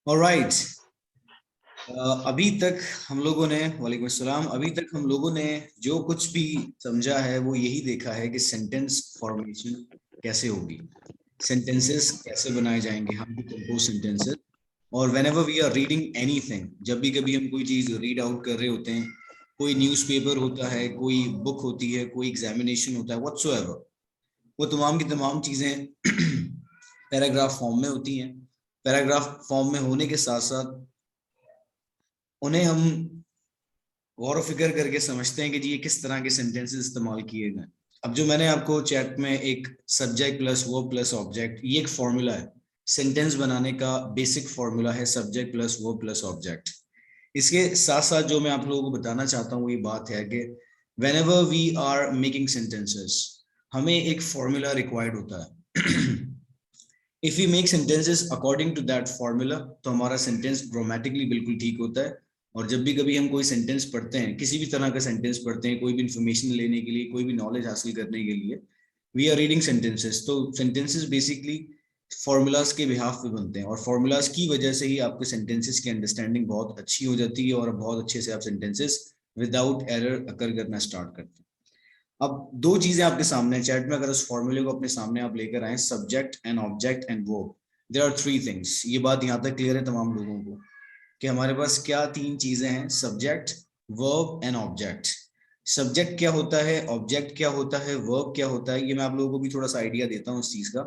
Alright. अभी तक हम लोगों ने वालेकुम अस्सलाम। अभी तक हम लोगों ने जो कुछ भी समझा है वो यही देखा है कि सेंटेंस फॉर्मेशन कैसे होगी, सेंटेंसेस कैसे बनाए जाएंगे, हम भी कंपोज सेंटेंसेस। और whenever we are reading anything, जब भी कभी हम कोई चीज रीड आउट कर रहे होते हैं, कोई न्यूज़पेपर होता है, कोई बुक होती है, कोई एग्जामिनेशन होता है, व्हाटसोएवर, वो तमाम की तमाम चीजें पैराग्राफ फॉर्म में होती हैं। पैराग्राफ फॉर्म में होने के साथ साथ उन्हें हम गौर फिक्र करके समझते हैं कि जी ये किस तरह के सेंटेंसेस इस्तेमाल किए गए। अब जो मैंने आपको चैट में एक subject plus verb plus object, ये एक फॉर्मूला है, सेंटेंस बनाने का बेसिक फॉर्मूला है subject plus verb plus object. इसके साथ साथ जो मैं आप लोगों को बताना चाहता हूँ वो ये बात है कि whenever we are making sentences, हमें एक फॉर्मूला रिक्वायर्ड होता है। If we make sentences according to that formula तो हमारा सेंटेंस ग्रामेटिकली बिल्कुल ठीक होता है। और जब भी कभी हम कोई सेंटेंस पढ़ते हैं, किसी भी तरह का सेंटेंस पढ़ते हैं, कोई भी इंफॉर्मेशन लेने के लिए, कोई भी नॉलेज हासिल करने के लिए, वी आर रीडिंग सेंटेंसेस। तो सेंटेंसेस बेसिकली फॉर्मूलाज के बिहाफ पे बनते हैं, और फॉर्मूलाज की वजह से ही आपके सेंटेंसेस की अंडरस्टैंडिंग बहुत अच्छी हो जाती है और बहुत अच्छे से आप सेंटेंसेस विदाउट एरर अकर करना स्टार्ट करते हैं। अब दो चीजें आपके सामने चैट में, अगर उस फॉर्मूले को अपने सामने आप लेकर आए, subject and object and verb, there are three things. ये बात यहाँ तक क्लियर है तमाम लोगों को कि हमारे पास क्या तीन चीजें हैं, subject, verb and object. Subject क्या होता है, ऑब्जेक्ट क्या होता है, वर्ब क्या होता है, ये मैं आप लोगों को भी थोड़ा सा आइडिया देता हूँ इस चीज का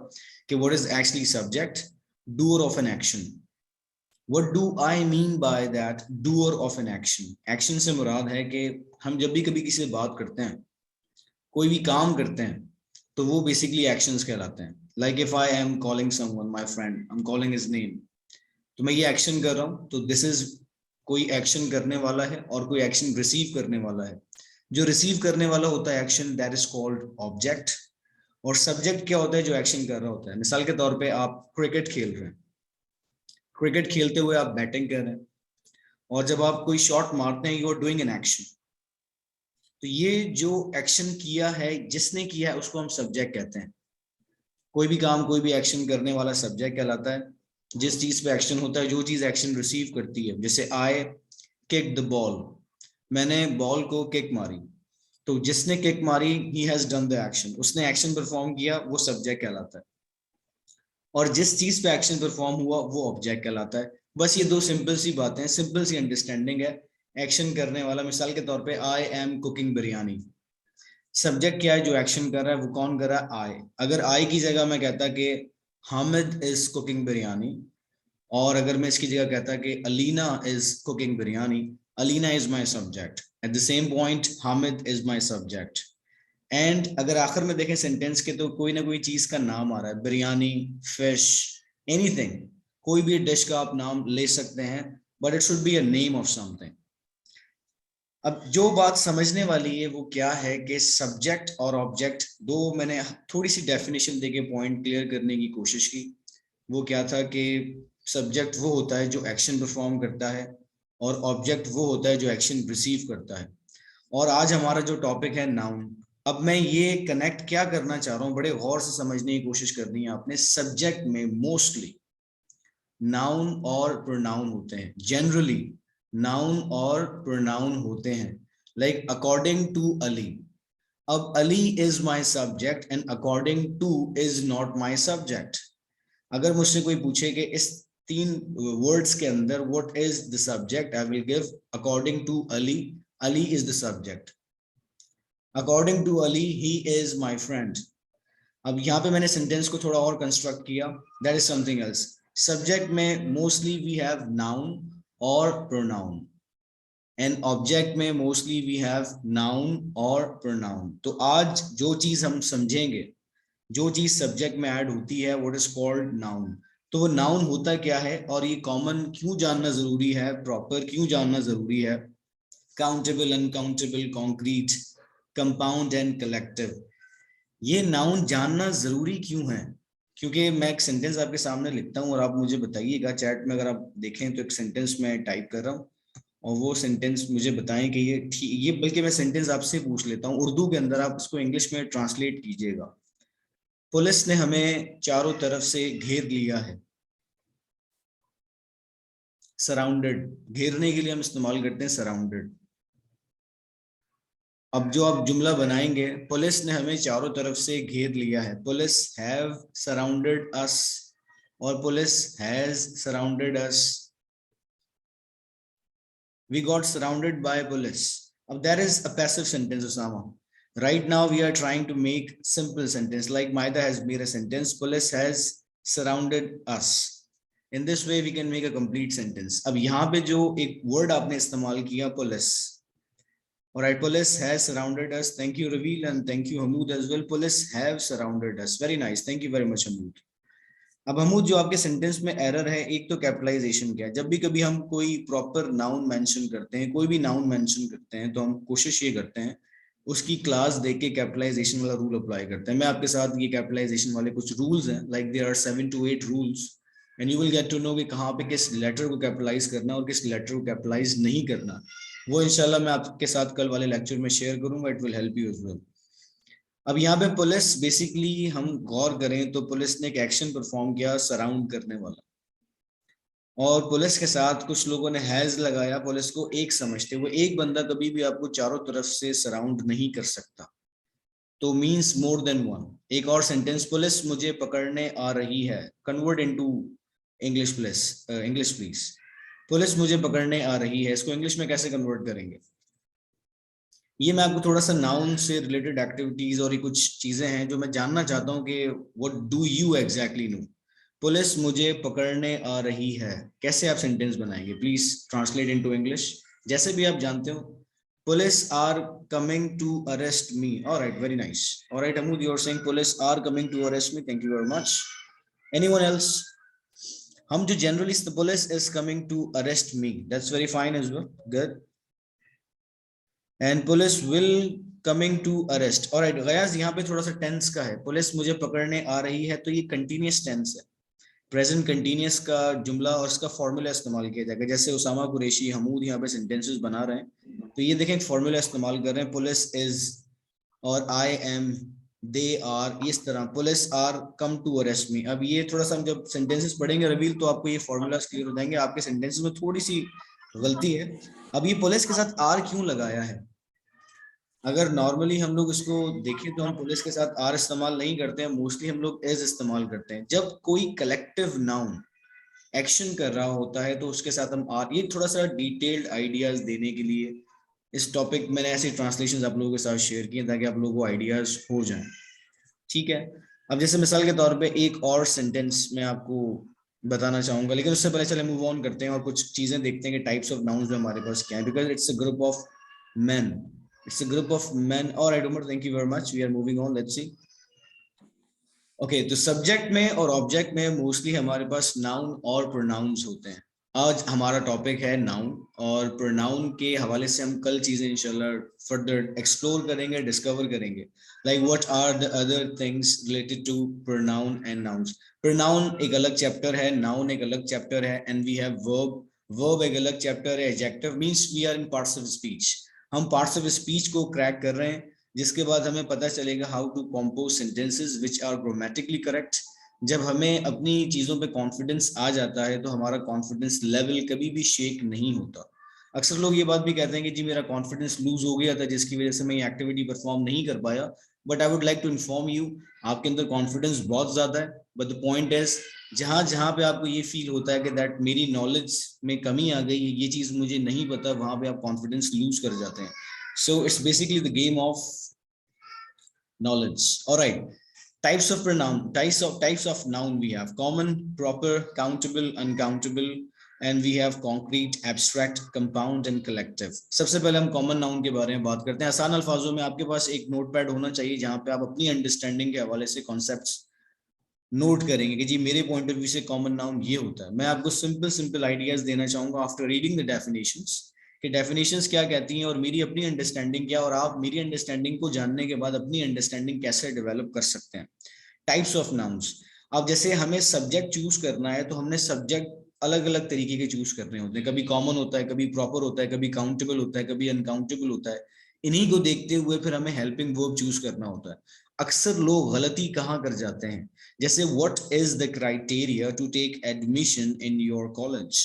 कि what is actually subject, doer of an action. What do I mean by that, doer of an action. Action से मुराद है कि हम जब भी कभी किसी से बात करते हैं, कोई भी काम करते हैं, तो वो बेसिकली एक्शंस कहलाते हैं। Like if I am calling someone my friend, I am calling his name, तो मैं ये एक्शन कर रहा हूँ, तो दिस इज कोई एक्शन करने वाला है और कोई एक्शन रिसीव करने वाला है। जो रिसीव करने वाला होता है action, that is called object. और सब्जेक्ट क्या होता है, जो एक्शन कर रहा होता है। मिसाल के तौर पे आप क्रिकेट खेल रहे हैं, क्रिकेट खेलते हुए आप बैटिंग कर रहे हैं, और जब आप कोई शॉट मारते हैं, you are doing an action. तो ये जो एक्शन किया है, जिसने किया है, उसको हम सब्जेक्ट कहते हैं। कोई भी काम, कोई भी एक्शन करने वाला सब्जेक्ट कहलाता है। जिस चीज पे एक्शन होता है, जो चीज एक्शन रिसीव करती है, जैसे आई किक द बॉल, मैंने बॉल को किक मारी, तो जिसने किक मारी, he has done the action, उसने एक्शन परफॉर्म किया, वो सब्जेक्ट कहलाता है। और जिस चीज पे एक्शन परफॉर्म हुआ, वो ऑब्जेक्ट कहलाता है। बस ये दो सिंपल सी बातें, सिंपल सी अंडरस्टैंडिंग है। एक्शन करने वाला, मिसाल के तौर पे I am cooking biryani, subject क्या है जो एक्शन कर रहा है, वो कौन कर रहा है, आई। अगर आई की जगह मैं कहता कि हामिद इज कुकिंग बिरयानी, और अगर मैं इसकी जगह कहता कि Alina is cooking biryani, Alina is my subject, at the same point Hamid is my subject. And अगर आखिर में देखें सेंटेंस के, तो कोई ना कोई चीज का नाम आ रहा है, बिरयानी, फिश, एनीथिंग, कोई भी डिश का आप नाम ले सकते हैं, but it should be a name of something. अब जो बात समझने वाली है वो क्या है कि सब्जेक्ट और ऑब्जेक्ट, दो मैंने थोड़ी सी डेफिनेशन देके पॉइंट क्लियर करने की कोशिश की। वो क्या था कि सब्जेक्ट वो होता है जो एक्शन परफॉर्म करता है, और ऑब्जेक्ट वो होता है जो एक्शन रिसीव करता है। और आज हमारा जो टॉपिक है नाउन। अब मैं ये कनेक्ट क्या करना चाह रहा हूँ, बड़े गौर से समझने की कोशिश करनी है आपने। सब्जेक्ट में मोस्टली नाउन और प्रोनाउन होते हैं, जनरली नाउन और प्रोनाउन होते हैं। लाइक अकॉर्डिंग टू अली, अब Ali is my subject and according two is not my subject. अगर मुझसे कोई पूछे कि इस तीन वर्ड्स के अंदर what is the subject, I will give according to Ali, Ali is the subject. According to Ali, he is my friend. अब यहाँ पे मैंने सेंटेंस को थोड़ा और कंस्ट्रक्ट किया, that is something else. Subject में मोस्टली वी हैव नाउन और प्रोनाउन, एंड ऑब्जेक्ट में मोस्टली वी हैव नाउन और प्रोनाउन। तो आज जो चीज हम समझेंगे, जो चीज सब्जेक्ट में ऐड होती है, व्हाट इज कॉल्ड नाउन। तो वो नाउन होता क्या है, और ये कॉमन क्यों जानना जरूरी है, प्रॉपर क्यों जानना जरूरी है, countable, uncountable, concrete, compound and collective, ये नाउन जानना जरूरी क्यों है। क्योंकि मैं एक सेंटेंस आपके सामने लिखता हूँ और आप मुझे बताइएगा, चैट में अगर आप देखें तो एक सेंटेंस में टाइप कर रहा हूँ, और वो सेंटेंस मुझे बताएं कि ये ठीक, ये बल्कि मैं सेंटेंस आपसे पूछ लेता हूँ उर्दू के अंदर, आप इसको इंग्लिश में ट्रांसलेट कीजिएगा। पुलिस ने हमें चारों तरफ से घेर लिया है। सराउंडेड, घेरने के लिए हम इस्तेमाल करते हैं सराउंडेड। अब जो आप जुमला बनाएंगे, पुलिस ने हमें चारों तरफ से घेर लिया है, पुलिस हैव सराउंडेड अस और police has surrounded us, we got surrounded by police. Now that is a passive sentence, Osama. Right now we are trying to make simple sentence like Maida has made a sentence, police has surrounded us. In this way we can make a complete sentence. अब यहाँ पे जो एक word आपने इस्तेमाल किया police, alright, police has surrounded us. Thank you Ravil and thank you Hamoud as well. Police have surrounded us. Very nice. Thank you very much Hamoud. अब हमूद जो आपके सेंटेंस में एरर है, एक तो कैपिटलाइजेशन क्या है। जब भी कभी हम कोई प्रॉपर नाउन मेंशन करते हैं, कोई भी नाउन मेंशन करते हैं, तो हम कोशिश ये करते हैं उसकी क्लास देख के कैपिटलाइजेशन वाला रूल अप्लाई करते हैं। मैं आपके साथ ये कैपिटलाइजेशन वाले कुछ रूल्स हैं, like there are 7 to 8 rules and you will get to know कि कहाँ पे किस लेटर को कैपिटलाइज करना और किस लेटर को कैपिटलाइज नहीं करना। वो इंशाल्लाह मैं आपके साथ कल वाले लेक्चर में शेयर करूंगा, it will help you as well. अब यहाँ पे पुलिस बेसिकली हम गौर करें तो पुलिस ने एक एक्शन परफॉर्म किया सराउंड करने वाला, और पुलिस के साथ कुछ लोगों ने हैज लगाया। पुलिस को एक समझते हुए, एक बंदा कभी भी आपको चारों तरफ से सराउंड नहीं कर सकता, तो मींस मोर देन वन। एक और सेंटेंस, पुलिस मुझे पकड़ने आ रही है, convert into English please. Police मुझे पकड़ने आ रही है, इसको इंग्लिश में कैसे कन्वर्ट करेंगे? ये मैं आपको थोड़ा सा नाउन से रिलेटेड एक्टिविटीज और ये कुछ चीजें हैं जो मैं जानना चाहता हूँ कि what do you exactly know. Police मुझे पकड़ने आ रही है, कैसे आप सेंटेंस बनाएंगे? प्लीज ट्रांसलेट इनटू इंग्लिश जैसे भी आप जानते हो। Police are coming to arrest me. Alright, very nice. Alright Amood, you are saying police are coming to arrest me, thank you very much. Anyone else? हम जो generally the police is coming to arrest me, that's very fine as well, good. And police will coming to arrest. Alright Ghayas, यहाँ पे थोड़ा सा tense का है, police मुझे पकड़ने आ रही है, तो ये कंटिन्यूअस टेंस है, प्रेजेंट कंटिन्यूअस का जुमला और इसका फॉर्मूला इस्तेमाल किया जाएगा। जैसे उसामा कुरैशी, हमूद यहाँ पे सेंटेंसेस बना रहे हैं, तो ये देखें फॉर्मूला इस्तेमाल कर रहे हैं, पुलिस इज और आई एम, दे आर, इस तरह police are come to arrest me. अब ये थोड़ा सा हम जब सेंटेंसेस पढ़ेंगे रवील, तो आपको ये फॉर्मूलाज क्लियर हो जाएंगे। आपके सेंटेंसेस में थोड़ी सी गलती है। अब ये पुलिस के साथ आर क्यों लगाया है? अगर नॉर्मली हम लोग इसको देखें तो हम पुलिस के साथ आर इस्तेमाल नहीं करते हैं, मोस्टली हम लोग एज इस्तेमाल करते हैं। जब कोई कलेक्टिव नाउन एक्शन कर रहा होता है तो उसके साथ हम आर, ये थोड़ा सा डिटेल्ड आइडियाज देने के लिए इस टॉपिक मैंने ऐसी ट्रांसलेशन आप लोगों के साथ शेयर किए ताकि आप लोगों को आइडियाज हो जाएं, ठीक है। अब जैसे मिसाल के तौर पे एक और सेंटेंस मैं आपको बताना चाहूंगा, लेकिन उससे पहले चले मूव ऑन करते हैं और कुछ चीजें देखते हैं कि टाइप्स ऑफ नाउन्स में हमारे पास क्या है, because it's a group of men. It's a group of men. All right, Umar, thank you very much. We are moving on. Let's see. Okay, तो सब्जेक्ट में और ऑब्जेक्ट में मोस्टली हमारे पास noun और प्रोनाउंस होते हैं। आज हमारा टॉपिक है नाउन, और प्रोनाउन के हवाले से हम कल चीजें इंशाल्लाह फर्दर एक्सप्लोर करेंगे, डिस्कवर करेंगे, like what are the other things related to pronoun and nouns. Pronoun एक अलग चैप्टर है, नाउन एक अलग चैप्टर है, and we have verb, verb एक अलग चैप्टर है, adjective means we are in parts of speech. हम पार्ट्स ऑफ स्पीच को क्रैक कर रहे हैं, जिसके बाद हमें पता चलेगा how to compose sentences which are grammatically correct. जब हमें अपनी चीजों पे कॉन्फिडेंस आ जाता है तो हमारा कॉन्फिडेंस लेवल कभी भी शेक नहीं होता। अक्सर लोग ये बात भी कहते हैं कि जी मेरा कॉन्फिडेंस लूज हो गया था जिसकी वजह से मैं ये एक्टिविटी परफॉर्म नहीं कर पाया, but I would like to inform you, आपके अंदर कॉन्फिडेंस बहुत ज्यादा है। बट द पॉइंट इज, जहां जहां पे आपको ये फील होता है कि दैट मेरी नॉलेज में कमी आ गई, ये चीज मुझे नहीं पता, वहां पे आप कॉन्फिडेंस लूज कर जाते हैं। So it's basically the game of knowledge. All right. Types of pronoun, types of noun we have: common, proper, countable, uncountable, and we have concrete, abstract, compound, and collective. सबसे पहले हम common noun के बारे में बात करते हैं। आसान अल्फाजों में आपके पास एक नोटपैड होना चाहिए जहां पे आप अपनी अंडरस्टैंडिंग के हवाले से कॉन्सेप्ट्स नोट करेंगे कि जी मेरे पॉइंट ऑफ व्यू से कॉमन नाउन ये होता है। मैं आपको सिंपल आइडियाज देना चाहूंगा आफ्टर रीडिंग द डेफिनेशंस, कि डेफिनेशंस क्या कहती हैं और मेरी अपनी अंडरस्टैंडिंग क्या, और आप मेरी अंडरस्टैंडिंग को जानने के बाद अपनी अंडरस्टैंडिंग कैसे डेवलप कर सकते हैं। टाइप्स ऑफ नाउन्स, अब जैसे हमें सब्जेक्ट चूज करना है तो हमने सब्जेक्ट अलग अलग तरीके के चूज करने होते हैं, कभी कॉमन होता है, कभी प्रॉपर होता है, कभी काउंटेबल होता है, कभी अनकाउंटेबल होता है। इन्हीं को देखते हुए फिर हमें हेल्पिंग वर्ब चूज करना होता है। अक्सर लोग गलती कहाँ कर जाते हैं, जैसे what is the criteria to take admission in your college.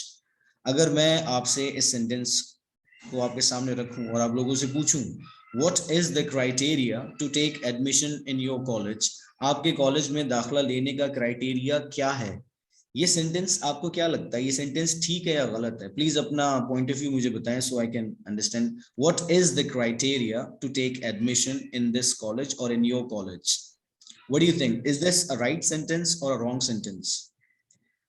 अगर मैं आपसे इस सेंटेंस को आपके सामने रखूं और आप लोगों से पूछूं what is the criteria to take admission in your college, आपके कॉलेज में दाखिला लेने का क्राइटेरिया क्या है, ये सेंटेंस आपको क्या लगता है, ये सेंटेंस ठीक है या गलत है? प्लीज अपना पॉइंट ऑफ व्यू मुझे बताएं so I can understand what is the criteria to take admission in this college और in your college. What do you think, is this a right sentence और अ रॉन्ग सेंटेंस?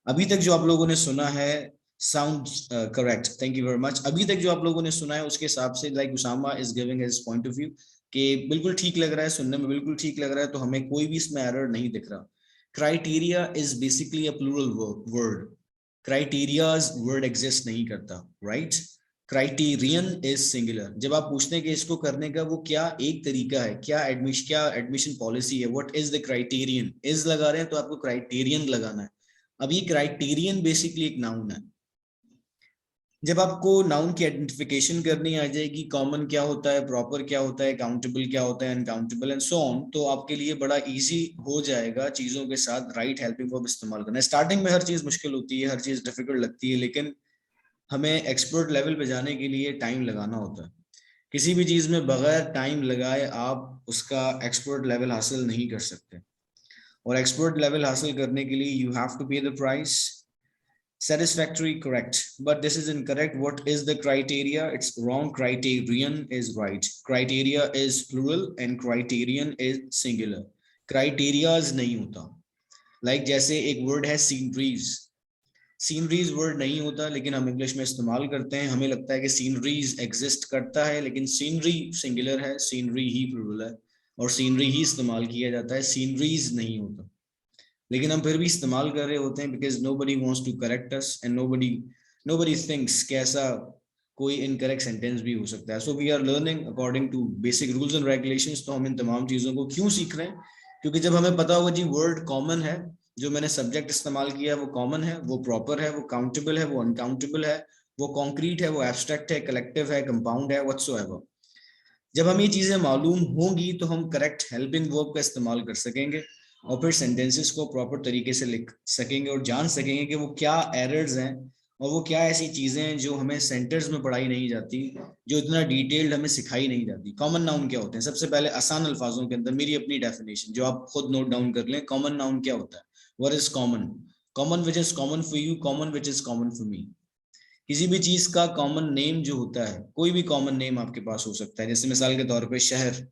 अभी तक जो आप लोगों ने सुना है sound correct, thank you very much. अभी तक जो आप लोगों ने सुना है उसके हिसाब से like Usama is giving his point of view कि बिल्कुल ठीक लग रहा है, सुनने में बिल्कुल ठीक लग रहा है, तो हमें कोई भी इसमें एरर नहीं दिख रहा। Criteria is basically a plural word, criterias word exist नहीं करता, राइट? Criterion is singular. जब आप पूछते हैं कि इसको करने का वो क्या एक तरीका है, क्या एडमिशन पॉलिसी है, what is the criterion, is लगा रहे हैं तो आपको क्राइटेरियन लगाना है। अब ये क्राइटेरियन बेसिकली एक नाउन है। जब आपको नाउन की आइडेंटिफिकेशन करनी आ जाएगी, कॉमन क्या होता है, प्रॉपर क्या होता है, काउंटेबल क्या होता है, अनकाउंटेबल एंड सो ऑन, तो आपके लिए बड़ा इजी हो जाएगा चीजों के साथ राइट हेल्पिंग वर्ब इस्तेमाल करना। स्टार्टिंग में हर चीज मुश्किल होती है, हर चीज डिफिकल्ट लगती है, लेकिन हमें एक्सपर्ट लेवल पे जाने के लिए टाइम लगाना होता है। किसी भी चीज में बगैर टाइम लगाए आप उसका एक्सपर्ट लेवल हासिल नहीं कर सकते, और एक्सपर्ट लेवल हासिल करने के लिए यू हैव टू पे the price. Satisfactory, correct, but this is incorrect. What is the criteria? It's wrong. Criterion is right. Criteria is plural and criterion is singular. Criterias नहीं होता। Like जैसे एक word है सीनरीज, सीनरीज वर्ड नहीं होता लेकिन हम इंग्लिश में इस्तेमाल करते हैं, हमें लगता है कि सीनरीज एग्जिस्ट करता है, लेकिन सीनरी सिंगुलर है, सीनरी ही प्लूरल है, और सीनरी ही इस्तेमाल किया जाता है, सीनरीज नहीं होता। लेकिन हम फिर भी इस्तेमाल कर रहे होते हैं because nobody wants to correct us and nobody thinks कि ऐसा कोई इनकरेक्ट सेंटेंस भी हो सकता है। So we are learning according to basic rules and regulations. तो हम इन तमाम चीजों को क्यों सीख रहे हैं? क्योंकि जब हमें पता होगा जी वर्ड कॉमन है, जो मैंने सब्जेक्ट इस्तेमाल किया है वो कॉमन है, वो प्रॉपर है, वो काउंटेबल है, वो अनकाउंटेबल है, वो कॉन्क्रीट है, वो एब्स्ट्रैक्ट है, कलेक्टिव है, कंपाउंड है, व्हाटसोएवर। जब हम ये चीजें मालूम होंगी तो हम करेक्ट हेल्पिंग वर्ब का इस्तेमाल कर सकेंगे और फिर सेंटेंसेस को प्रॉपर तरीके से लिख सकेंगे और जान सकेंगे कि वो क्या एरर्स हैं और वो क्या ऐसी चीजें हैं जो हमें सेंटर्स में पढ़ाई नहीं जाती, जो इतना डिटेल्ड हमें सिखाई नहीं जाती। कॉमन नाउन क्या होते हैं? सबसे पहले आसान अल्फाजों के अंदर मेरी अपनी डेफिनेशन जो आप खुद नोट डाउन कर लें, कॉमन नाउन क्या होता है? What is common? Common which is common for you, common which is common for me. किसी भी चीज का कॉमन नेम जो होता है, कोई भी कॉमन नेम आपके पास हो सकता है, जैसे मिसाल के तौर पे शहर,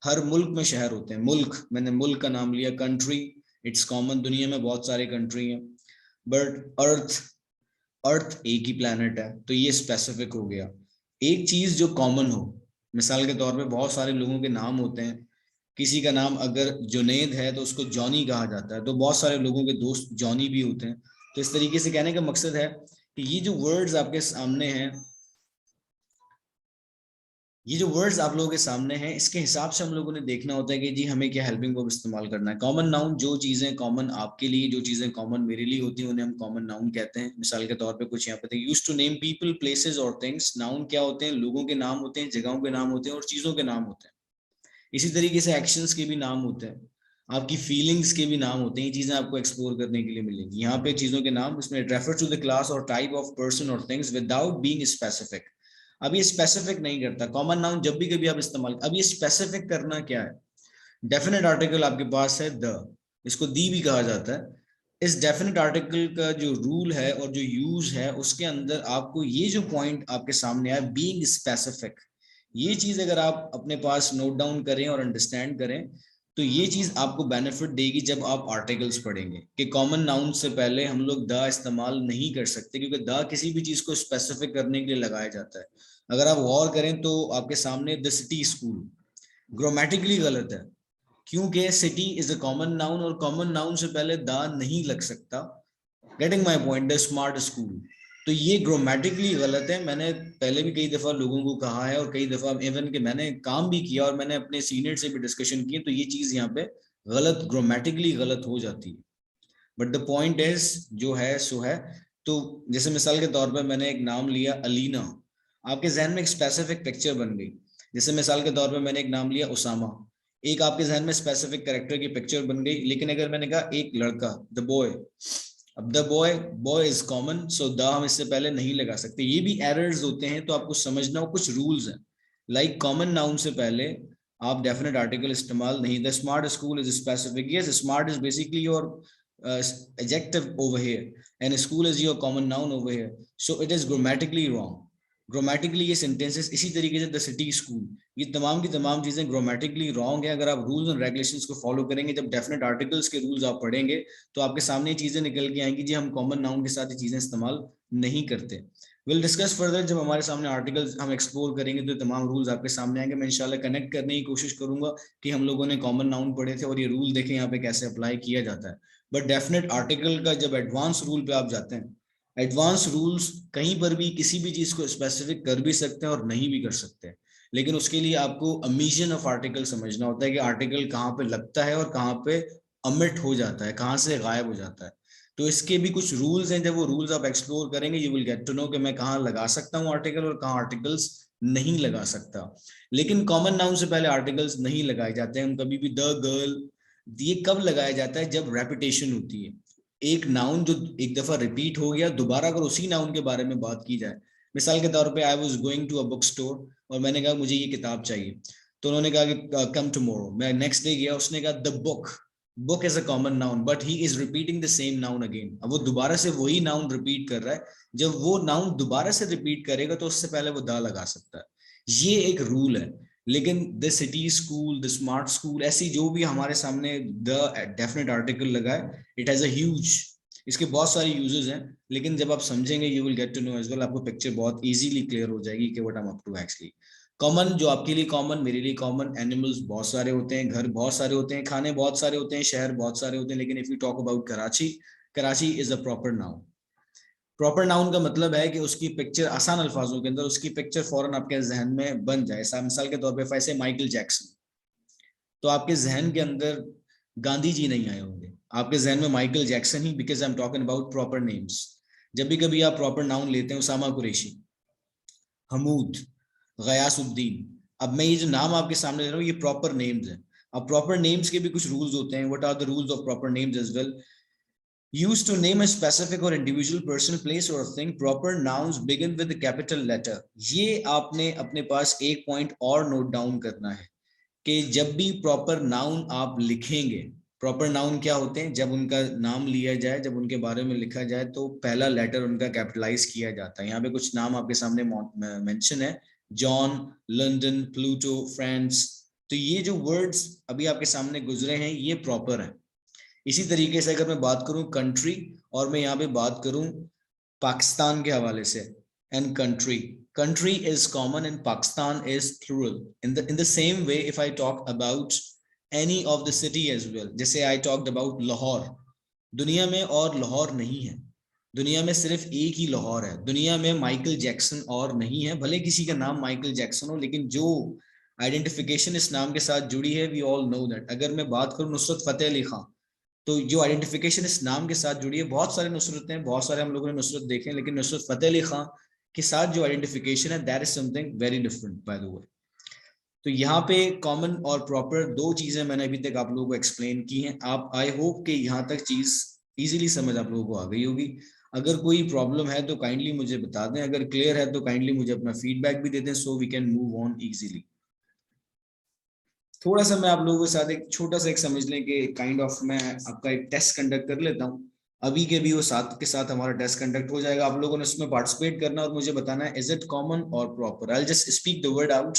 हर मुल्क में शहर होते हैं। मुल्क, मैंने मुल्क का नाम लिया। कंट्री, इट्स कॉमन, दुनिया में बहुत सारे कंट्री हैं। बट अर्थ, अर्थ एक ही प्लैनेट है, तो ये स्पेसिफिक हो गया। एक चीज जो कॉमन हो, मिसाल के तौर पे बहुत सारे लोगों के नाम होते हैं, किसी का नाम अगर जुनेद है तो उसको जॉनी कहा जाता है, तो बहुत सारे लोगों के दोस्त जॉनी भी होते हैं। तो इस तरीके से कहने का मकसद है कि ये जो वर्ड्स आपके सामने हैं, ये जो वर्ड्स आप लोगों के सामने हैं, इसके हिसाब से हम लोगों ने देखना होता है कि जी हमें क्या हेल्पिंग वर्ब इस्तेमाल करना है। कॉमन नाउन, जो चीजें कॉमन आपके लिए, जो चीजें कॉमन मेरे लिए होती हैं, उन्हें हम कॉमन नाउन कहते हैं। मिसाल के तौर पे कुछ यहाँ पे used to name people, places और थिंग्स। नाउन क्या होते हैं? लोगों के नाम होते हैं, जगहों के नाम होते हैं और चीजों के नाम होते हैं। इसी तरीके से एक्शंस के भी नाम होते हैं, आपकी फीलिंग्स के भी नाम होते हैं। ये चीजें आपको एक्सप्लोर करने के लिए मिलेंगी। यहाँ पे चीजों के नाम, इसमें रेफर टू द क्लास और टाइप ऑफ पर्सन और थिंग्स विदाउट बीइंग स्पेसिफिक। अब ये स्पेसिफिक नहीं करता कॉमन नाउन, जब भी कभी आप इस्तेमाल, अब ये स्पेसिफिक करना क्या है? डेफिनेट आर्टिकल आपके पास है द, इसको दी भी कहा जाता है। इस डेफिनेट आर्टिकल का जो रूल है और जो यूज है, उसके अंदर आपको ये जो पॉइंट आपके सामने आया, बीइंग स्पेसिफिक, ये चीज अगर आप अपने पास नोट डाउन करें और अंडरस्टैंड करें तो ये चीज आपको बेनिफिट देगी जब आप आर्टिकल्स पढ़ेंगे कि कॉमन नाउन से पहले हम लोग द इस्तेमाल नहीं कर सकते, क्योंकि द किसी भी चीज को स्पेसिफिक करने के लिए लगाया जाता है। अगर आप गौर करें तो आपके सामने द सिटी स्कूल ग्रामेटिकली गलत है, क्योंकि city is a common noun और कॉमन नाउन से पहले द नहीं लग सकता। Getting my point? The smart school, तो ये ग्रामेटिकली गलत है। मैंने पहले भी कई दफा लोगों को कहा है और कई दफा इवन के मैंने काम भी किया और मैंने अपने सीनियर से भी डिस्कशन किए, तो ये चीज यहाँ पे गलत, ग्रामेटिकली गलत हो जाती है। बट द पॉइंट इज जो है सो है। तो जैसे मिसाल के तौर पर मैंने एक नाम लिया अलीना, आपके जहन में एक स्पेसिफिक पिक्चर बन गई। जैसे मिसाल के तौर पर मैंने एक नाम लिया उसामा, एक आपके जहन में स्पेसिफिक कैरेक्टर की पिक्चर बन गई। लेकिन अगर मैंने कहा एक लड़का, द बॉय, अब the boy, boy is common, so the हम इससे पहले नहीं लगा सकते। ये भी एरर्स होते हैं, तो आपको समझना हो कुछ रूल्स हैं। लाइक कॉमन नाउन से पहले आप डेफिनेट आर्टिकल इस्तेमाल नहीं। The smart school is specific, yes smart is basically your adjective over here and school is your common noun over here, so it is grammatically wrong. Grammatically ये sentences इसी तरीके से the city school, ये तमाम की तमाम चीजें grammatically wrong है। अगर आप रूल्स एंड रेगुलेशंस को फॉलो करेंगे, जब डेफिनेट आर्टिकल्स के रूल्स आप पढ़ेंगे, तो आपके सामने ये चीजें निकल के आएंगी जी हम कॉमन नाउन के साथ ये चीजें इस्तेमाल नहीं करते। विल डिस्कस फर्दर, जब हमारे सामने आर्टिकल्स हम एक्सप्लोर करेंगे तो तमाम रूल्स आपके सामने आएंगे। मैं इंशाल्लाह कनेक्ट करने की कोशिश करूंगा कि हम लोगों ने कॉमन नाउन पढ़े थे और ये रूल देखें यहाँ पे कैसे अप्लाई किया जाता है। बट डेफिनेट आर्टिकल का जब एडवांस रूल पे आप जाते हैं, एडवांस रूल्स कहीं पर भी किसी भी चीज को स्पेसिफिक कर भी सकते हैं और नहीं भी कर सकते हैं, लेकिन उसके लिए आपको अमीशन ऑफ आर्टिकल समझना होता है कि आर्टिकल कहाँ पे लगता है और कहाँ पे अमिट हो जाता है, कहाँ से गायब हो जाता है। तो इसके भी कुछ रूल्स हैं, जब वो रूल्स आप एक्सप्लोर करेंगे you will get to know कि मैं कहाँ लगा सकता हूँ आर्टिकल और कहाँ आर्टिकल्स नहीं लगा सकता। लेकिन कॉमन नाउन से पहले आर्टिकल्स नहीं लगाए जाते हैं, हम कभी भी द, गर्ल, ये कब लगाया जाता है, जब रेपिटेशन होती है। एक नाउन जो एक दफा रिपीट हो गया, दोबारा अगर उसी नाउन के बारे में बात की जाए, मिसाल के तौर पे I was going to a book store और मैंने कहा मुझे ये किताब चाहिए, तो उन्होंने कहा कि कम टुमारो। मैं नेक्स्ट डे गया, उसने कहा the book, book is a common noun but he is repeating the same noun again. अब वो दोबारा से वही नाउन रिपीट कर रहा है, जब वो नाउन दोबारा से रिपीट करेगा तो उससे पहले वो दा लगा सकता है। ये एक रूल है। लेकिन the city school, the smart school, ऐसी जो भी हमारे सामने द डेफिनेट आर्टिकल लगा है, इट हैज अ ह्यूज, इसके बहुत सारे यूजेस हैं। लेकिन जब आप समझेंगे you will get to know as well, आपको पिक्चर बहुत इजीली क्लियर हो जाएगी कि what I am up to actually. Common, जो आपके लिए कॉमन, मेरे लिए कॉमन, एनिमल्स बहुत सारे होते हैं, घर बहुत सारे होते हैं, खाने बहुत सारे होते हैं, शहर बहुत सारे होते हैं, लेकिन if you talk about Karachi, Karachi is a proper noun. Proper noun का मतलब है कि उसकी पिक्चर, आसान अल्फाजों के अंदर उसकी पिक्चर फौरन आपके जहन में बन जाए। मिसाल के तौर पे फैसे माइकल जैक्सन, तो आपके जहन के अंदर गांधी जी नहीं आए होंगे, आपके जहन में Michael Jackson he, because I am talking about proper names. जब भी कभी आप प्रॉपर नाउन लेते हैं, उसामा कुरैशी, हमूद, गयासुद्दीन, अब मैं ये जो नाम आपके सामने ले रहा हूँ ये प्रॉपर नेम्स हैं। अब प्रॉपर नेम्स के भी कुछ रूल्स होते हैं। What are the rules of proper names as well? Used to name a specific or individual person, place or thing, proper nouns begin with a capital letter. ये आपने अपने पास एक पॉइंट और नोट डाउन करना है कि जब भी प्रॉपर नाउन आप लिखेंगे, प्रॉपर नाउन क्या होते हैं, जब उनका नाम लिया जाए, जब उनके बारे में लिखा जाए, तो पहला लेटर उनका कैपिटलाइज किया जाता है। यहाँ पे कुछ नाम आपके सामने मेंशन है, जॉन, लंदन, प्लूटो, फ्रांस। तो ये जो वर्ड्स अभी आपके सामने गुजरे हैं ये प्रॉपर है। इसी तरीके से अगर मैं बात करूं कंट्री, और मैं यहाँ पे बात करूं पाकिस्तान के हवाले से, and country, country is common and Pakistan is plural. In the same way, if I talk about any of the city as well, जैसे I talked about लाहौर, दुनिया में और लाहौर नहीं है, दुनिया में सिर्फ एक ही लाहौर है। दुनिया में माइकल जैक्सन और नहीं है, भले किसी का नाम माइकल जैक्सन हो, लेकिन जो आइडेंटिफिकेशन इस नाम के साथ जुड़ी है, वी ऑल नो दैट। अगर मैं बात करूं नुसरत फतेह अली खान, तो जो आइडेंटिफिकेशन इस नाम के साथ जुड़ी है, बहुत सारे नुसरत हैं, बहुत सारे हम लोगों ने नुसरत देखे हैं, लेकिन नुसरत फतेह अली खान के साथ जो आइडेंटिफिकेशन है, that is something very different by the वे। तो यहाँ पे कॉमन और प्रॉपर दो चीजें मैंने अभी तक आप लोगों को एक्सप्लेन की हैं। आप, आई होप कि यहाँ तक चीज इजीली समझ आप लोगों को आ गई होगी। अगर कोई प्रॉब्लम है तो काइंडली मुझे बता दें, अगर क्लियर है तो काइंडली मुझे अपना फीडबैक भी दे दें, so we can move on easily. थोड़ा सा मैं आप लोगों के साथ एक छोटा सा एक समझ लें कि काइंड ऑफ मैं आपका एक टेस्ट कंडक्ट कर लेता हूँ। अभी के भी वो साथ के साथ हमारा टेस्ट कंडक्ट हो जाएगा, आप लोगों ने उसमें पार्टिसिपेट करना और मुझे बताना है इज इट कॉमन और proper. I just speak the word out,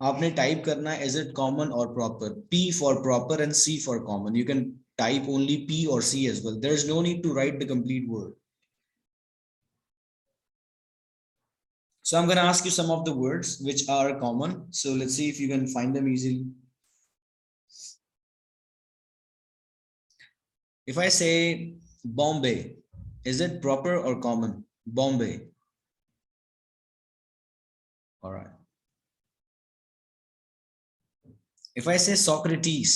आपने टाइप करना है इज इट कॉमन और proper, P for proper and C for common. You can type only P और C as well, there is no need to write the complete word. So I'm going to ask you some of the words which are common, so let's see if you can find them easily. If I say Bombay, is it proper or common? Bombay. All right. If I say Socrates,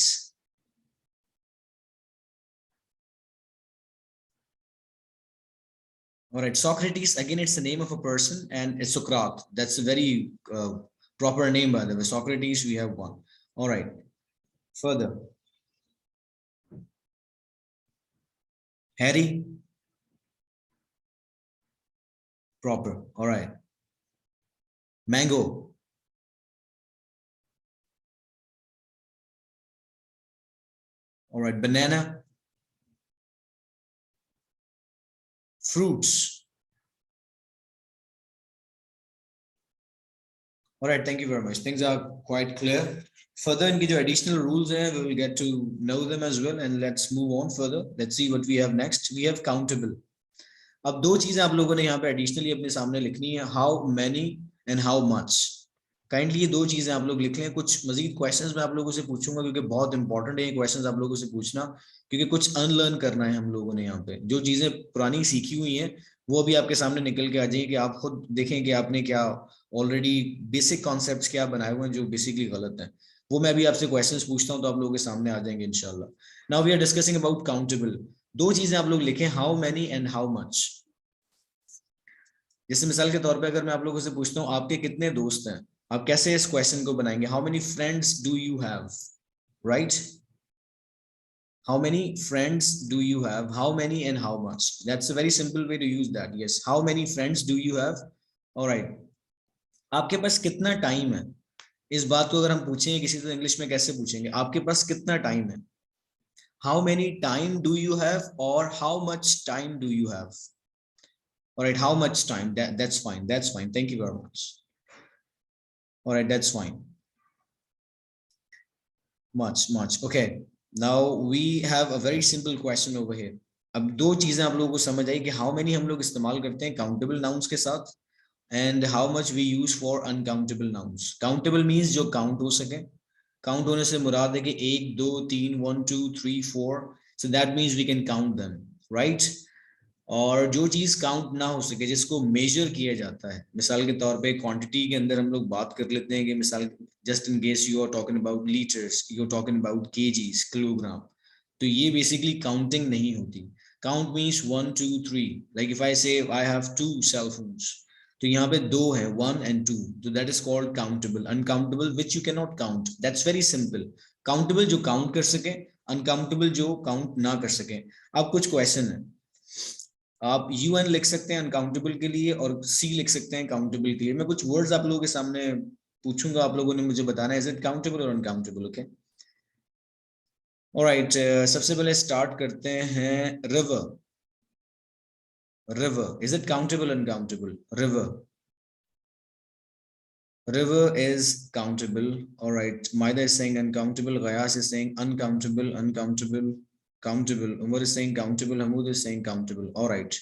all right, Socrates, again, it's the name of a person, and it's Socrates. That's a very proper name, by the way. Socrates, we have one. All right. Further. Harry, proper. All right. Mango. All right. Banana. Fruits. All right, thank you very much. Things are quite clear. Further, इनकी जो additional rules हैं, we will get to know them as well, and let's move on further. Let's see what we have next. We have countable. अब दो चीजें आप लोगों ने यहाँ पे additionally अपने सामने लिखनी है, how many and how much. Kindly ये दो चीजें आप लोग लिख लें. कुछ मजीद क्वेश्चंस मैं आप लोगों से पूछूंगा क्योंकि बहुत इंपॉर्टेंट है ये क्वेश्चंस आप लोगों से पूछना, क्योंकि कुछ अनलर्न करना है हम लोगों ने यहाँ पे. जो चीजें पुरानी सीखी हुई हैं वो भी आपके सामने निकल के आ जाएंगी कि आप खुद देखें कि आपने क्या ऑलरेडी बेसिक कॉन्सेप्ट्स क्या बनाए हुए हैं जो बेसिकली गलत हैं. वो मैं भी आपसे क्वेश्चंस पूछता हूँ तो आप लोगों के सामने आ जाएंगे इंशाल्लाह. Now we are discussing about countable. दो चीजें आप लोग लिखें, how many and how much. जैसे मिसाल के तौर पे अगर मैं आप लोगों से पूछता हूँ आपके कितने दोस्त हैं, आप कैसे इस क्वेश्चन को बनाएंगे? How many friends do you have, right? How many friends do you have? How many and how much? That's a very simple way to use that. Yes, how many friends do you have? All right. आपके पास कितना time है? इस बात को अगर हम पूछेंगे किसी से इंग्लिश में कैसे पूछेंगे? आपके पास कितना टाइम है? How many time do you have or how much time do you have? All right, how much time? That's fine. That's fine. Thank you very much. All right, that's fine. Much. Okay. Now we have a very simple question over here. अब दो चीजें आप लोगों को समझ आई कि how many हम लोग इस्तेमाल करते हैं countable nouns के साथ and how much we use for uncountable nouns. Countable means जो count हो सके. Count होने से मुराद है कि 1 2 3 1 2 3 4. So that means we can count them, right? और जो चीज काउंट ना हो सके, जिसको मेजर किया जाता है, मिसाल के तौर पे क्वांटिटी के अंदर हम लोग बात कर लेते हैं कि मिसाल just in case you are talking about litres, you are talking about KGs, kilogram, तो ये बेसिकली काउंटिंग नहीं होती. Count means 1 2 3. Like if I say I have 2 cell phones, तो यहाँ पे दो है 1 and 2, तो that is called countable. Uncountable which you can not count, that's very simple. Countable जो काउंट कर सके, अनकाउंटेबल जो काउंट ना कर सके. अब कुछ क्वेश्चन है, आप UN लिख सकते हैं अनकाउंटेबल के लिए और C लिख सकते हैं काउंटेबल के लिए. मैं कुछ वर्ड्स आप लोगों के सामने पूछूंगा, आप लोगों ने मुझे बताना है इज इट काउंटेबल और अनकाउंटेबल. Okay, alright. सबसे पहले स्टार्ट करते हैं river. River, is it countable uncountable? river is countable. All right, Maida is saying uncountable, Ghayas is saying uncountable, countable. Umar is saying countable, Hamood is saying countable. All right,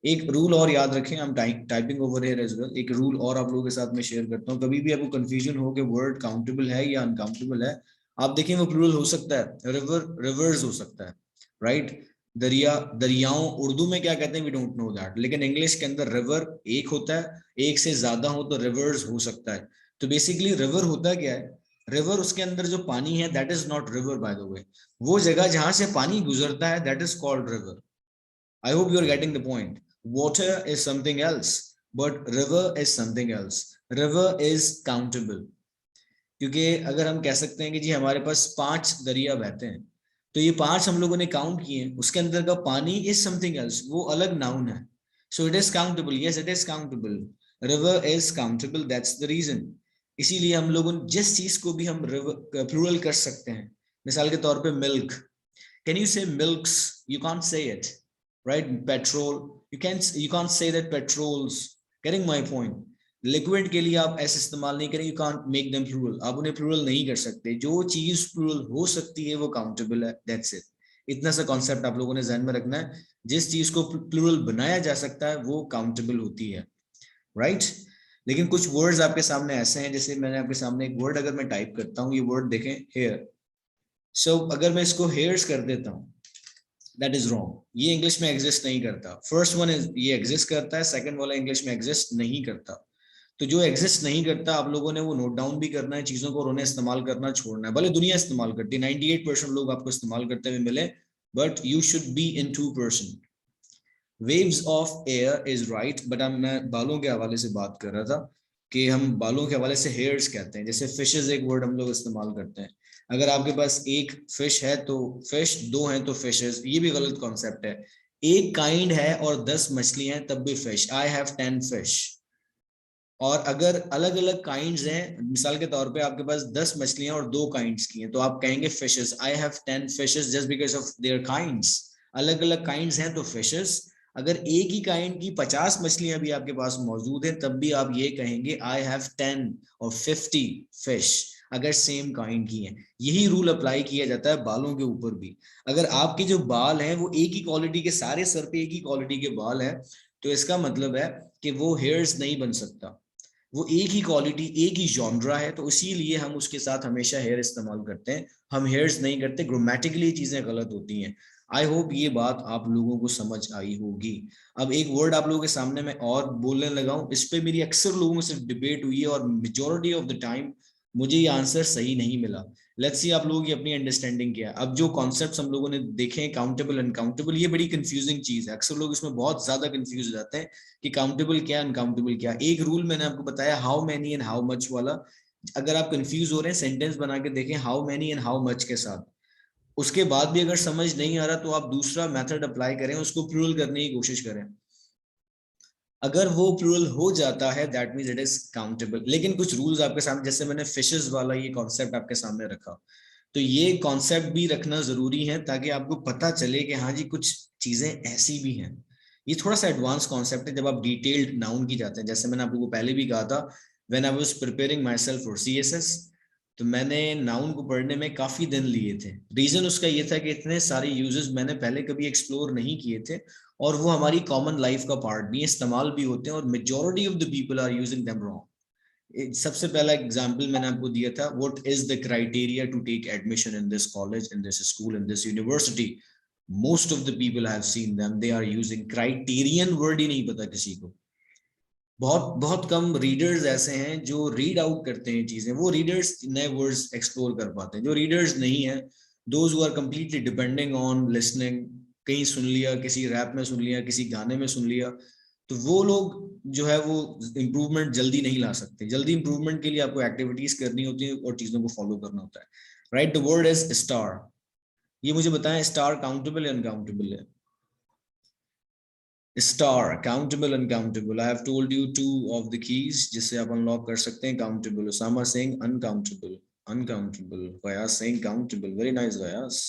एक rule और याद रखें, हम typing over here as well. एक rule और आप लोगों के साथ में शेयर करता हूँ. कभी भी आपको कंफ्यूजन हो कि वर्ड काउंटेबल है या अनकाउंटेबल है, आप देखें वो प्लूरल हो सकता है, रिवर्स हो सकता है, राइट? दरियाओं उर्दू में क्या कहते हैं वी डोंट नो दैट, लेकिन इंग्लिश के अंदर रिवर एक होता है, एक से ज्यादा हो तो रिवर्स हो सकता है. तो बेसिकली रिवर होता क्या है? रिवर, उसके अंदर जो पानी है that is not river by the way. वो जगह जहां से पानी गुजरता है that is called river. I hope you are getting the point. Water is something else but river is something else. River is countable, क्योंकि अगर हम कह सकते हैं कि जी हमारे पास 5 दरिया बहते हैं, तो ये 5 हम लोगों ने काउंट किए, उसके अंदर का पानी इज समथिंग एल्स, वो अलग नाउन है. So it is countable. Yes, it is countable. River is countable, that's the reason. इसीलिए हम लोगों जिस चीज को भी हम रिवर प्लूरल कर सकते हैं, मिसाल के तौर पे milk, can you say milks? You can't say it, right? Petrol, you can't say that petrols. Getting my point? Liquid के लिए आप ऐसे इस्तेमाल नहीं करें, you can't make them plural, आप उन्हें प्लूरल नहीं कर सकते. जो चीज प्लूरल हो सकती है वो काउंटेबल है, दैट्स इट. इतना सा कॉन्सेप्ट आप लोगों ने ध्यान में रखना है. जिस चीज को प्लूरल बनाया जा सकता है वो काउंटेबल होती है, राइट? लेकिन कुछ वर्ड्स आपके सामने ऐसे हैं, जैसे मैंने आपके सामने एक वर्ड अगर मैं टाइप करता हूँ, ये वर्ड देखें, हेयर. सो अगर मैं इसको हेयर्स कर देता हूँ, दैट इज रॉन्ग. ये इंग्लिश में एग्जिस्ट नहीं करता. फर्स्ट वन इज ये एग्जिस्ट करता है, सेकंड वाला इंग्लिश में एग्जिस्ट नहीं करता. तो जो एग्जिस्ट नहीं करता आप लोगों ने वो नोट डाउन भी करना है चीजों को और उन्हें इस्तेमाल करना छोड़ना है. भले दुनिया इस्तेमाल करती है, 98% लोग आपको इस्तेमाल करते हुए मिले, but you should be in 2%. Waves of air is right, but मैं बालों के हवाले से बात कर रहा था कि हम बालों के हवाले से हेयर्स कहते हैं. जैसे फिशेज एक वर्ड हम लोग इस्तेमाल करते हैं. अगर आपके पास एक फिश है तो फिश, दो हैं तो फिशेज, ये भी गलत कॉन्सेप्ट है. एक काइंड है और 10 मछलियां हैं तब भी फिश, आई हैव 10 फिश। और अगर अलग अलग काइंड्स हैं, मिसाल के तौर पे आपके पास 10 मछलियां और 2 काइंड्स की हैं, तो आप कहेंगे fishes, I have 10 fishes just because of their kinds. अलग अलग काइंड्स हैं तो फिशेस। अगर एक ही काइंड की 50 मछलियां भी आपके पास मौजूद हैं तब भी आप ये कहेंगे आई हैव 10 और 50 फिश, अगर सेम काइंड की हैं। यही रूल अप्लाई किया जाता है बालों के ऊपर भी। अगर आपके जो बाल हैं वो एक ही क्वालिटी के, सारे सर पे एक ही क्वालिटी के बाल है, तो इसका मतलब है कि वो हेयर्स नहीं बन सकता। वो एक ही क्वालिटी, एक ही जॉनरा है, तो इसीलिए हम उसके साथ हमेशा हेयर इस्तेमाल करते हैं, हम हेयर्स नहीं करते। ग्रामेटिकली चीजें गलत होती हैं। आई होप ये बात आप लोगों को समझ आई होगी। अब एक वर्ड आप लोगों के सामने मैं और बोलने लगा हूं, इस पे मेरी अक्सर लोगों से डिबेट हुई है और मेजोरिटी ऑफ द टाइम मुझे ये आंसर सही नहीं मिला। लेट्स सी आप लोगों की अपनी अंडरस्टैंडिंग क्या है। अब जो कॉन्सेप्ट्स हम लोगों ने देखे, काउंटेबल अनकाउंटेबल, ये बड़ी कंफ्यूजिंग चीज है। अक्सर लोग इसमें बहुत ज्यादा कंफ्यूज हो जाते हैं कि काउंटेबल क्या, अनकाउंटेबल क्या। एक रूल मैंने आपको बताया how many and how much वाला। अगर आप कंफ्यूज हो रहे हैं, सेंटेंस बना के देखें how many and how much के साथ। उसके बाद भी अगर समझ नहीं आ रहा तो आप दूसरा मेथड अप्लाई करें, उसको प्रूवल करने की कोशिश करें। अगर वो प्रूवल हो जाता है that means it is countable. लेकिन कुछ रूल्स आपके सामने, जैसे मैंने फिशेस वाला ये कॉन्सेप्ट आपके सामने रखा, तो ये कॉन्सेप्ट भी रखना जरूरी है ताकि आपको पता चले कि हाँ जी कुछ चीजें ऐसी भी हैं। ये थोड़ा सा एडवांस कॉन्सेप्ट है जब आप डिटेल्ड नाउन की जाते हैं। जैसे मैंने आप लोगों को पहले भी कहा था, when I was preparing my self for CSS, तो मैंने नाउन को पढ़ने में काफी दिन लिए थे। रीजन उसका ये था कि इतने सारे यूजेस मैंने पहले कभी एक्सप्लोर नहीं किए थे, और वो हमारी कॉमन लाइफ का पार्ट भी है, इस्तेमाल भी होते हैं, और majority of the people are using them wrong. सबसे पहला एग्जांपल मैंने आपको दिया था, what is the criteria to take admission in this college, in this school, in this university. Most of the people I have seen them, they are using criterion, word ही नहीं पता किसी को। बहुत बहुत कम रीडर्स ऐसे हैं जो रीड आउट करते हैं चीजें, वो रीडर्स नए वर्ड्स एक्सप्लोर कर पाते हैं। जो रीडर्स नहीं है, those who are completely depending on listening, कहीं सुन लिया, किसी रैप में सुन लिया, किसी गाने में सुन लिया, तो वो लोग जो है वो इम्प्रूवमेंट जल्दी नहीं ला सकते। जल्दी इम्प्रूवमेंट के लिए आपको एक्टिविटीज करनी होती है और चीजों को फॉलो करना होता है। Right, the word is star. ये मुझे बताएं, स्टार काउंटेबल या अनकाउंटेबल है? Star countable uncountable, I have told you two of the keys जिससे आप अनलॉक कर सकते हैं countable. Usama saying uncountable, uncountable. Ghayas saying countable, very nice Ghayas.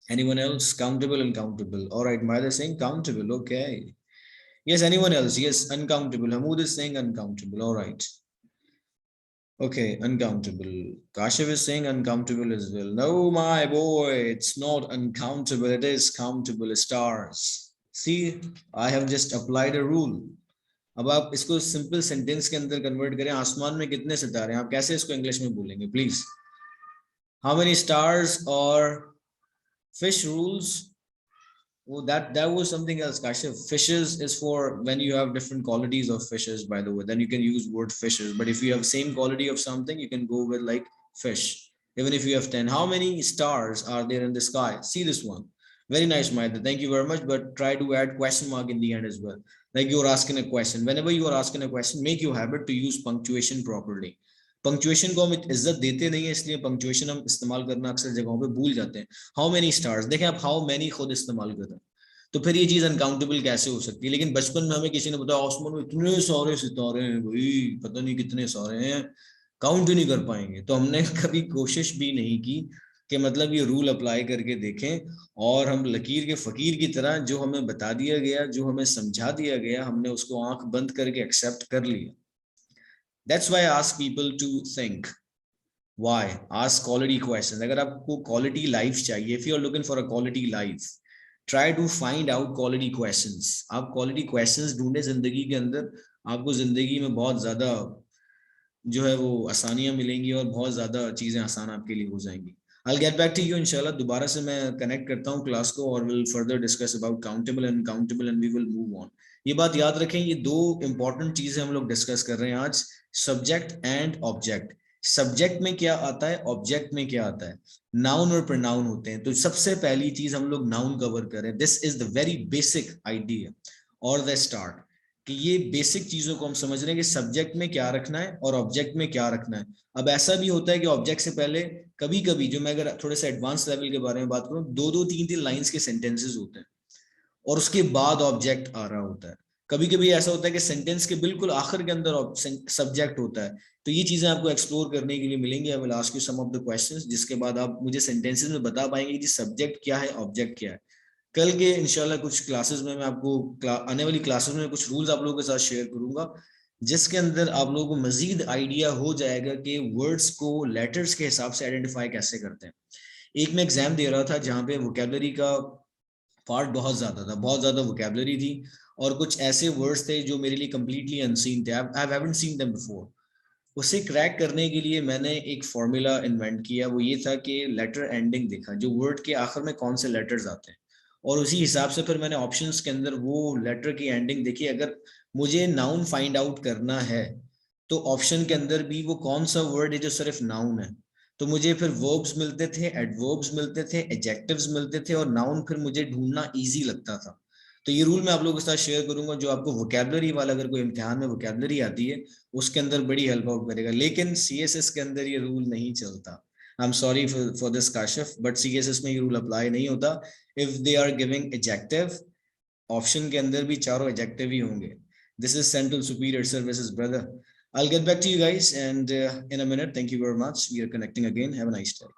Anyone else? Countable, uncountable. All right, Maida is saying countable. Okay. Yes, anyone else? Yes, uncountable. Hamoud is saying uncountable. All right. Okay, uncountable. Kashiv is saying uncountable as well. No, my boy, it's not uncountable. It is countable. Stars. See, I have just applied a rule. अब आप इसको simple sentence के अंदर convert करें, आसमान में कितने सितारे हैं, आप कैसे इसको इंग्लिश में बोलेंगे प्लीज? हाउ मेनी स्टार्स और fish rules? Well, that was something else, Kashif. Fishes is for when you have different qualities of fishes, by the way. Then you can use word fishes. But if you have same quality of something, you can go with like fish. Even if you have 10. How many stars are there in the sky? See this one. Very nice, Maida. Thank you very much. But try to add question mark in the end as well. Like you're asking a question. Whenever you are asking a question, make your habit to use punctuation properly. Punctuation को हम इज्जत देते नहीं है, इसलिए punctuation हम इस्तेमाल करना अक्सर जगहों पे भूल जाते हैं। हाउ मेनी स्टार्स, देखें आप हाउ मेनी खुद इस्तेमाल कर रहे हैं, तो फिर ये चीज अनकाउंटेबल कैसे हो सकती है? लेकिन बचपन में हमें किसी ने बताया आसमान में इतने सारे सितारे हैं भाई, पता नहीं कितने सारे हैं, काउंट ही नहीं कर पाएंगे। तो हमने कभी कोशिश भी नहीं की कि मतलब ये रूल अप्लाई करके देखें, और हम लकीर के फकीर की तरह जो हमें बता दिया गया, जो हमें समझा दिया गया, हमने उसको आंख बंद करके एक्सेप्ट कर लिया। That's why I ask people to think. Why? Ask quality questions. अगर आपको quality life चाहिए, if you are looking for a quality life, try to find out quality questions. आप quality questions ढूंढे जिंदगी के अंदर, आपको जिंदगी में बहुत ज्यादा जो है वो आसानियां मिलेंगी और बहुत ज्यादा चीजें आसान आपके लिए हो जाएंगी। I'll get back to you इंशाल्लाह, दोबारा से मैं कनेक्ट करता हूँ क्लास को और we'll further discuss about countable and uncountable and we will move on. ये बात याद रखें, ये दो इंपॉर्टेंट चीजें हम लोग डिस्कस कर रहे हैं आज, सब्जेक्ट एंड ऑब्जेक्ट। सब्जेक्ट में क्या आता है, ऑब्जेक्ट में क्या आता है? नाउन और प्रोनाउन होते हैं। तो सबसे पहली चीज हम लोग नाउन कवर करें। This is the very basic idea और द स्टार्ट, कि ये बेसिक चीजों को हम समझ रहे हैं कि सब्जेक्ट में क्या रखना है और ऑब्जेक्ट में क्या रखना है। अब ऐसा भी होता है कि ऑब्जेक्ट से पहले कभी कभी, जो मैं अगर थोड़े से एडवांस लेवल के बारे में बात करूं, दो दो तीन तीन लाइंस के सेंटेंसेस होते हैं। और उसके बाद ऑब्जेक्ट आ रहा होता है। कभी कभी ऐसा होता है कि सेंटेंस के बिल्कुल आखिर के अंदर सब्जेक्ट होता है। तो ये चीजें आपको एक्सप्लोर करने के लिए मिलेंगी। I will ask you some of the questions, जिसके बाद आप मुझे सेंटेंसेस में बता पाएंगे कि सब्जेक्ट क्या है, ऑब्जेक्ट क्या है। कल के इंशाल्लाह कुछ क्लासेस में मैं आपको आने वाली क्लासेस में कुछ रूल्स आप लोगों के साथ शेयर करूंगा, जिसके अंदर आप लोगों को मजीद आइडिया हो जाएगा कि वर्ड्स को लेटर्स के हिसाब से आइडेंटिफाई कैसे करते हैं। एक मैं एग्जाम दे रहा था जहाँ पे वोकेबलरी का पार्ट बहुत ज्यादा था, बहुत ज्यादा वोकेबलरी थी, और कुछ ऐसे वर्ड्स थे जो मेरे लिए कंप्लीटली अनसीन थे, I haven't seen them before. उसे क्रैक करने के लिए मैंने एक फॉर्मूला इन्वेंट किया। वो ये था कि लेटर एंडिंग देखा, जो वर्ड के आखिर में कौन से लेटर्स आते हैं, और उसी हिसाब से फिर मैंने ऑप्शंस के अंदर वो लेटर की एंडिंग देखी। अगर मुझे नाउन फाइंड आउट करना है तो ऑप्शन के अंदर भी वो कौन सा वर्ड है जो सिर्फ नाउन है। तो मुझे फिर वर्ब्स मिलते थे, एडवर्ब्स मिलते थे, एडजेक्टिव्स मिलते थे, और नाउन फिर मुझे ढूंढना इजी लगता था। तो ये रूल मैं आप लोगों के साथ शेयर करूंगा, जो आपको वोकेबलरी वाला, अगर कोई इम्तिहान में वोकेबलरी आती है उसके अंदर बड़ी हेल्प आउट करेगा। लेकिन सीएसएस के अंदर ये रूल नहीं चलता। I am sorry for this Kashif, but CSS में ये रूल अप्लाई नहीं होता। If they are giving adjective, option के अंदर भी चारों एडजेक्टिव ही होंगे। This is central superior services brother. I'll get back to you guys and in a minute. Thank you very much. We are connecting again. Have a nice day.